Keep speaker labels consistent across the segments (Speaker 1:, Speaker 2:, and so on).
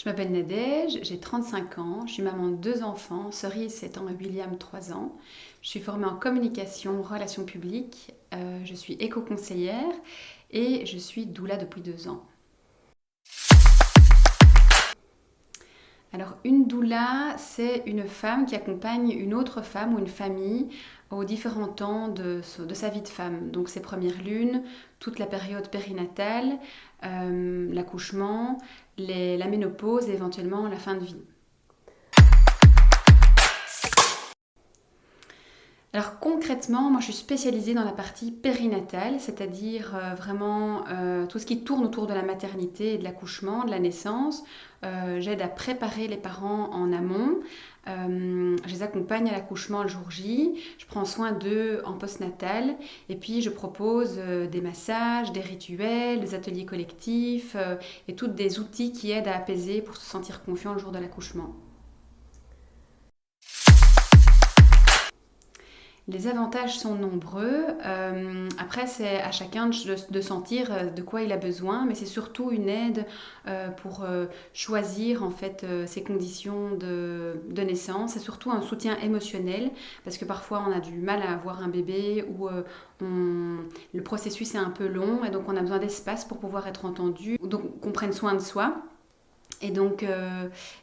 Speaker 1: Je m'appelle Nadège, j'ai 35 ans, je suis maman de 2 enfants, Cerise 7 ans et William 3 ans. Je suis formée en communication, relations publiques, je suis éco-conseillère et je suis doula depuis 2 ans. Alors une doula, c'est une femme qui accompagne une autre femme ou une famille aux différents temps de sa vie de femme. Donc ses premières lunes, toute la période périnatale, l'accouchement, la ménopause et éventuellement la fin de vie. Alors concrètement, moi je suis spécialisée dans la partie périnatale, c'est-à-dire vraiment tout ce qui tourne autour de la maternité et de l'accouchement, de la naissance. J'aide à préparer les parents en amont. Je les accompagne à l'accouchement le jour J. Je prends soin d'eux en postnatal. Et puis je propose des massages, des rituels, des ateliers collectifs et tous des outils qui aident à apaiser pour se sentir confiant le jour de l'accouchement. Les avantages sont nombreux. Après, c'est à chacun de sentir de quoi il a besoin, mais c'est surtout une aide pour choisir en fait ses conditions de naissance. C'est surtout un soutien émotionnel parce que parfois on a du mal à avoir un bébé ou le processus est un peu long et donc on a besoin d'espace pour pouvoir être entendu, donc qu'on prenne soin de soi. Et donc,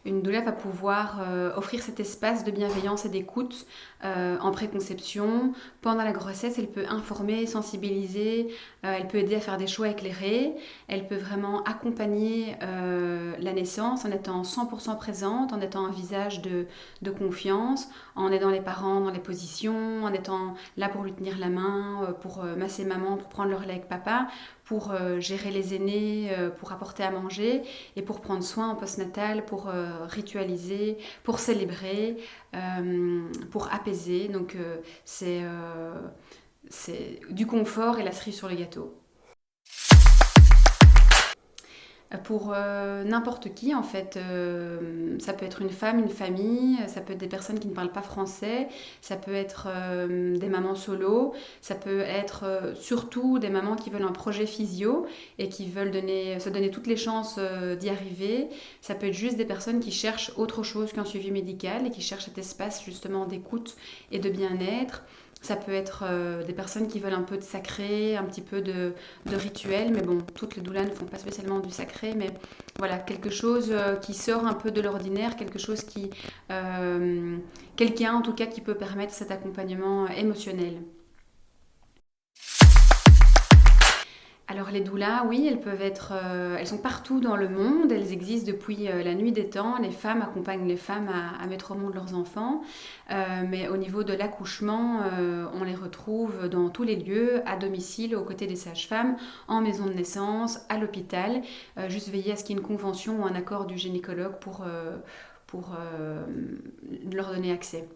Speaker 1: une doula va pouvoir offrir cet espace de bienveillance et d'écoute en préconception. Pendant la grossesse, elle peut informer, sensibiliser, elle peut aider à faire des choix éclairés, elle peut vraiment accompagner la naissance en étant 100% présente, en étant un visage de confiance, en aidant les parents dans les positions, en étant là pour lui tenir la main, pour masser maman, pour prendre le relais avec papa, pour gérer les aînés, pour apporter à manger et pour prendre soin en postnatal, pour ritualiser, pour célébrer, pour apaiser. Donc c'est du confort et la cerise sur le gâteau. Pour n'importe qui en fait, ça peut être une femme, une famille, ça peut être des personnes qui ne parlent pas français, ça peut être des mamans solo, ça peut être surtout des mamans qui veulent un projet physio et qui veulent se donner toutes les chances d'y arriver. Ça peut être juste des personnes qui cherchent autre chose qu'un suivi médical et qui cherchent cet espace justement d'écoute et de bien-être. Ça peut être des personnes qui veulent un peu de sacré, un petit peu de rituel, mais bon, toutes les doulas ne font pas spécialement du sacré, mais voilà, quelque chose qui sort un peu de l'ordinaire, quelque chose quelqu'un en tout cas qui peut permettre cet accompagnement émotionnel. Alors les doulas, oui, elles sont partout dans le monde, elles existent depuis la nuit des temps. Les femmes accompagnent les femmes à mettre au monde leurs enfants, mais au niveau de l'accouchement, on les retrouve dans tous les lieux, à domicile, aux côtés des sages-femmes, en maison de naissance, à l'hôpital. Juste veiller à ce qu'il y ait une convention ou un accord du gynécologue pour leur donner accès.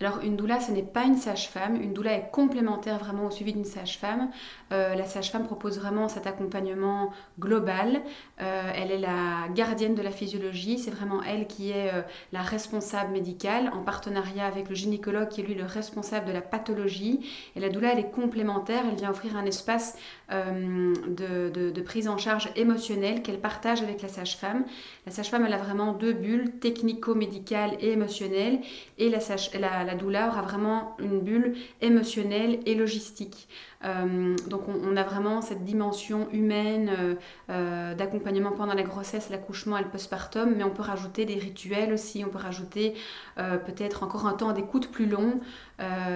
Speaker 1: Alors une doula, ce n'est pas une sage-femme. Une doula est complémentaire vraiment au suivi d'une sage-femme. La sage-femme propose vraiment cet accompagnement global. Elle est la gardienne de la physiologie. C'est vraiment elle qui est la responsable médicale en partenariat avec le gynécologue qui est lui le responsable de la pathologie. Et la doula, elle est complémentaire. Elle vient offrir un espace de prise en charge émotionnelle qu'elle partage avec la sage-femme. La sage-femme, elle a vraiment deux bulles, technico-médicale et émotionnelle. Et la doula aura vraiment une bulle émotionnelle et logistique. Donc on a vraiment cette dimension humaine d'accompagnement pendant la grossesse, l'accouchement et le postpartum, mais on peut rajouter des rituels aussi, on peut rajouter peut-être encore un temps d'écoute plus long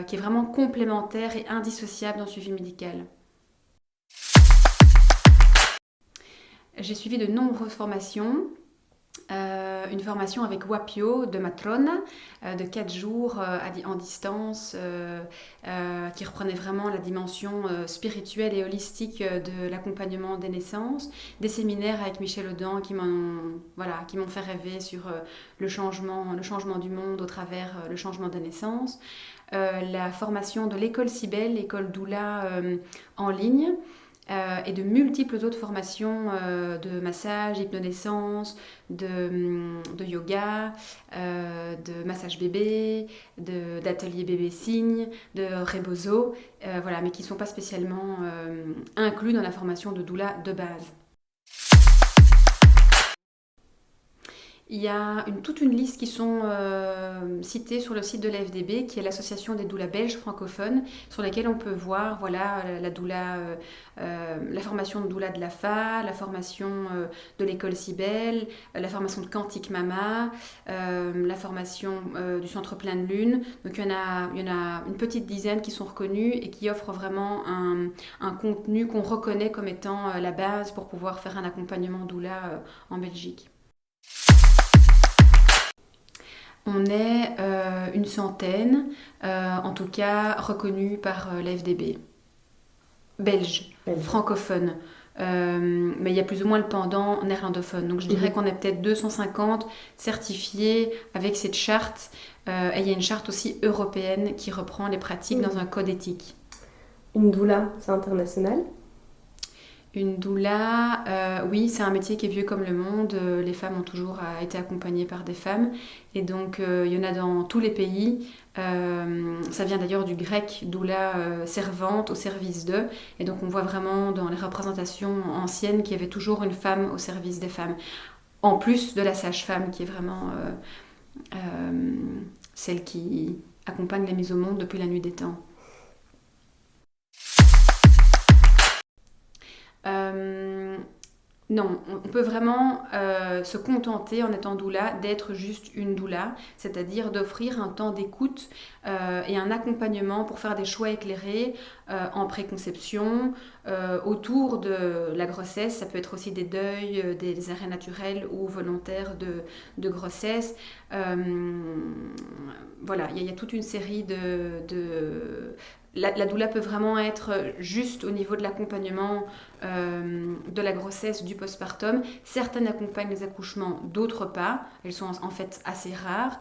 Speaker 1: qui est vraiment complémentaire et indissociable dans le suivi médical. J'ai suivi de nombreuses formations. Une formation avec Wapio de Matrona de 4 jours en distance qui reprenait vraiment la dimension spirituelle et holistique de l'accompagnement des naissances, des séminaires avec Michel Audin qui m'ont fait rêver sur le changement du monde au travers le changement des naissances, la formation de l'école Cybèle, l'école Doula en ligne, et de multiples autres formations de massage, hypnonaissance, de yoga, de massage bébé, d'atelier bébé signe, de rebozo, voilà, mais qui ne sont pas spécialement inclus dans la formation de doula de base. Il y a toute une liste qui sont citées sur le site de l'AFDB, qui est l'association des doulas belges francophones, sur laquelle on peut voir voilà, la doula, la formation de doula de l'AFA, la formation de l'école Cybelle, la formation de Quantique Mama, la formation du Centre Plein de Lune. Donc il y en a une petite dizaine qui sont reconnues et qui offrent vraiment un contenu qu'on reconnaît comme étant la base pour pouvoir faire un accompagnement doula en Belgique. On est une centaine, en tout cas reconnus par l'AFDB. Belge, francophone. Mais il y a plus ou moins le pendant néerlandophone. Donc je dirais qu'on est peut-être 250 certifiés avec cette charte. Et il y a une charte aussi européenne qui reprend les pratiques dans un code éthique.
Speaker 2: Une doula, c'est international?
Speaker 1: Une doula, oui, c'est un métier qui est vieux comme le monde. Les femmes ont toujours été accompagnées par des femmes. Et donc, il y en a dans tous les pays. Ça vient d'ailleurs du grec, doula, servante au service d'eux. Et donc, on voit vraiment dans les représentations anciennes qu'il y avait toujours une femme au service des femmes. En plus de la sage-femme, qui est vraiment celle qui accompagne la mise au monde depuis la nuit des temps. Non, on peut vraiment se contenter en étant doula d'être juste une doula, c'est-à-dire d'offrir un temps d'écoute et un accompagnement pour faire des choix éclairés en préconception, autour de la grossesse. Ça peut être aussi des deuils, des arrêts naturels ou volontaires de grossesse. Voilà, il y a toute une série la doula peut vraiment être juste au niveau de l'accompagnement de la grossesse, du postpartum. Certaines accompagnent les accouchements, d'autres pas. Elles sont en fait assez rares.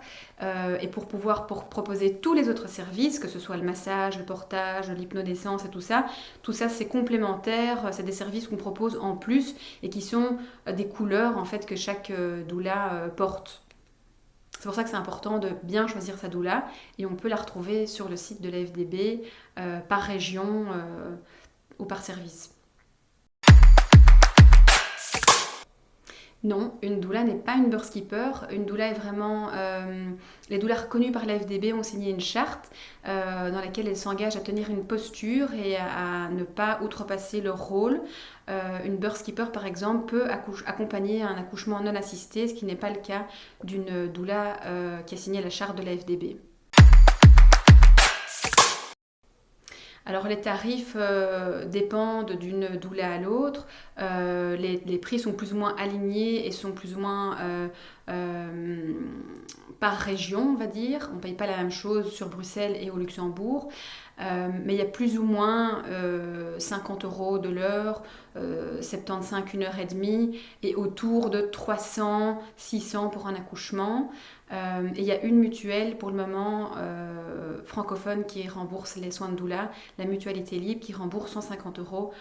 Speaker 1: Et pour pouvoir proposer tous les autres services, que ce soit le massage, le portage, l'hypnodescence et tout ça c'est complémentaire. C'est des services qu'on propose en plus et qui sont des couleurs en fait que chaque doula porte. C'est pour ça que c'est important de bien choisir sa doula et on peut la retrouver sur le site de l'AFDB par région ou par service. Non, une doula n'est pas une birth keeper. Une doula est vraiment... les doulas reconnues par l'AFDB ont signé une charte dans laquelle elles s'engagent à tenir une posture et à ne pas outrepasser leur rôle. Une birth keeper, par exemple, peut accompagner un accouchement non assisté, ce qui n'est pas le cas d'une doula qui a signé la charte de l'AFDB. Alors les tarifs dépendent d'une doula à l'autre. Les prix sont plus ou moins alignés et sont plus ou moins par région, on va dire. On ne paye pas la même chose sur Bruxelles et au Luxembourg. Mais il y a plus ou moins 50 € de l'heure, 75 une heure et demie, et autour de 300, 600 pour un accouchement. Et il y a une mutuelle pour le moment francophone qui rembourse les soins de doula, la mutualité libre qui rembourse 150 €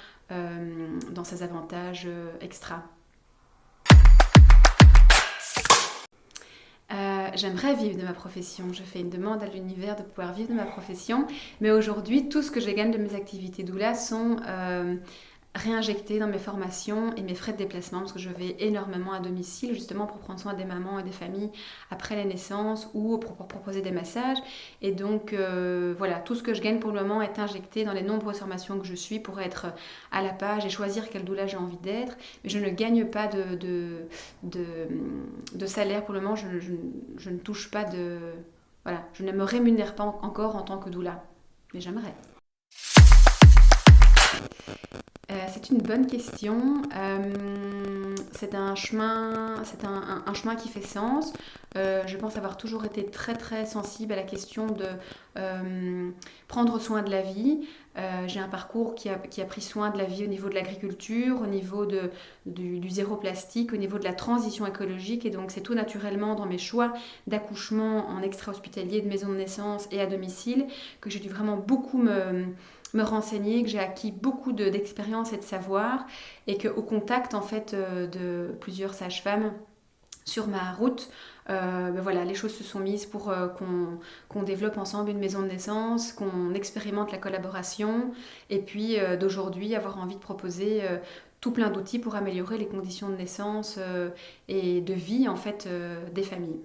Speaker 1: dans ses avantages extra. J'aimerais vivre de ma profession. Je fais une demande à l'univers de pouvoir vivre de ma profession. Mais aujourd'hui, tout ce que je gagne de mes activités doula sont réinjectés dans mes formations et mes frais de déplacement parce que je vais énormément à domicile justement pour prendre soin des mamans et des familles après les naissances ou pour proposer des massages. Et donc voilà, tout ce que je gagne pour le moment est injecté dans les nombreuses formations que je suis pour être à la page et choisir quelle doula j'ai envie d'être. Mais je ne gagne pas de salaire pour le moment, je ne touche pas de... Voilà, je ne me rémunère pas encore en tant que doula, mais j'aimerais. C'est une bonne question. C'est un chemin qui fait sens. Je pense avoir toujours été très très sensible à la question de prendre soin de la vie. J'ai un parcours qui a pris soin de la vie au niveau de l'agriculture, au niveau du zéro plastique, au niveau de la transition écologique. Et donc c'est tout naturellement dans mes choix d'accouchement en extra-hospitalier, de maison de naissance et à domicile que j'ai dû vraiment beaucoup me renseigner, que j'ai acquis beaucoup d'expérience et de savoir, et qu'au contact en fait de plusieurs sages-femmes sur ma route, Voilà, les choses se sont mises pour qu'on développe ensemble une maison de naissance, qu'on expérimente la collaboration, et puis d'aujourd'hui avoir envie de proposer tout plein d'outils pour améliorer les conditions de naissance et de vie en fait des familles.